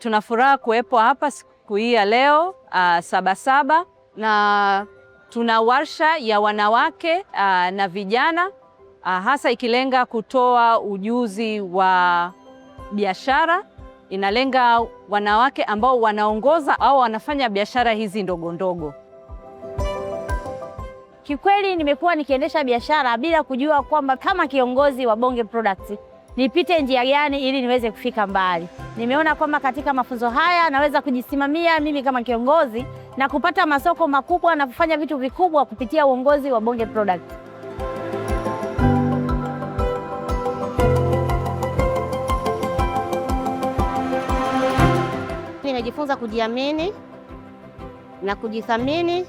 Tuna furaha kuwepo hapa siku hii ya leo Sabasaba, na tuna warsha ya wanawake na vijana hasa ikilenga kutoa ujuzi wa biashara. Inalenga wanawake ambao wanaongoza au wanafanya biashara hizi ndogo ndogo. Kikweli nimekuwa nikiendesha biashara bila kujua kwamba kama kiongozi wa Bonge Products nipite njia gani ili niweze kufika mbali. Nimeona kwamba katika mafunzo haya naweza kujisimamia mimi kama kiongozi na kupata masoko makubwa na kufanya vitu vikubwa kupitia uongozi wa Bonge Products. Nimejifunza kujiamini na kujithamini,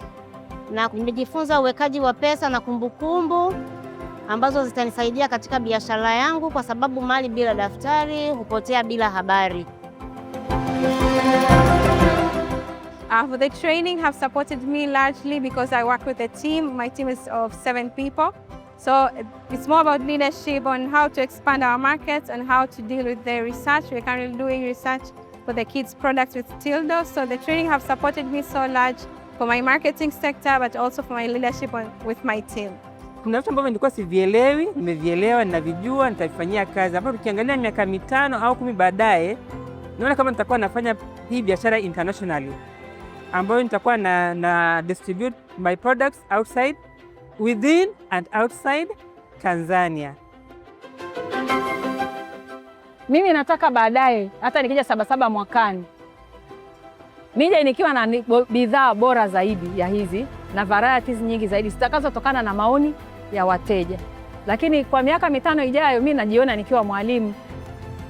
na nimejifunza uwekaji wa pesa na kumbukumbu ambazo zitanisaidia katika biashara yangu, kwa sababu mali bila daftari hupotea bila habari. The training have supported me largely because I work with a team. My team is of 7 people. So it's more about leadership on how to expand our markets and how to deal with the research. We're currently doing research for the kids' products with Tildo. So the training have supported me so large for my marketing sector, but also for my leadership with my team. Kuna vitu ambavyo nilikuwa sivielewi, nimevielewa, ninavijua, nitavifanyia kazi. Hapo tukiangalia miaka 5 au 10 baadaye, naona kama nitakuwa nafanya hii biashara internationally, ambayo nitakuwa na distribute my products outside, within and outside Tanzania. Mimi nataka baadaye hata nikija Sabasaba mwakani nije nikiwa na bidhaa bora zaidi ya hizi na varieties nyingi zaidi zitakazotokana na maoni ya wateja. Lakini kwa miaka 5 ijayo mimi najiona nikiwa mwalimu.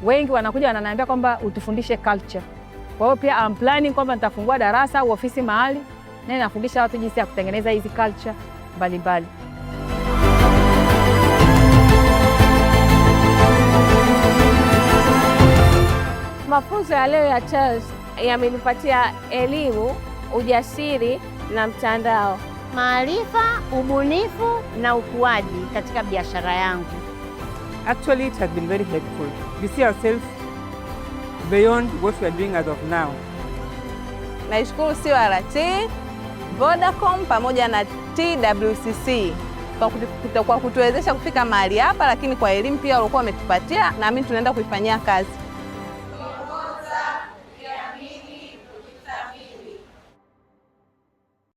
Wengi wanakuja wananiambia kwamba utufundishe culture. Kwa hiyo pia I'm planning kwamba nitafungua darasa au ofisi mahali na nafundisha watu jinsi ya kutengeneza hizi culture mbalimbali. Mafunzo ya leo ya Charles yamenipatia elimu, ujasiri na mtandao, maarifa, ubunifu na ukuaji katika biashara yangu. Actually, it has been very helpful. We see ourselves beyond what we are doing as of now. Naishukuru CRT, Vodacom pamoja na TWCC kwa kutuwezesha kufika mahali hapa, lakini kwa elimu pia walikuwa wametupatia na mimi tunaenda kuifanyia kazi.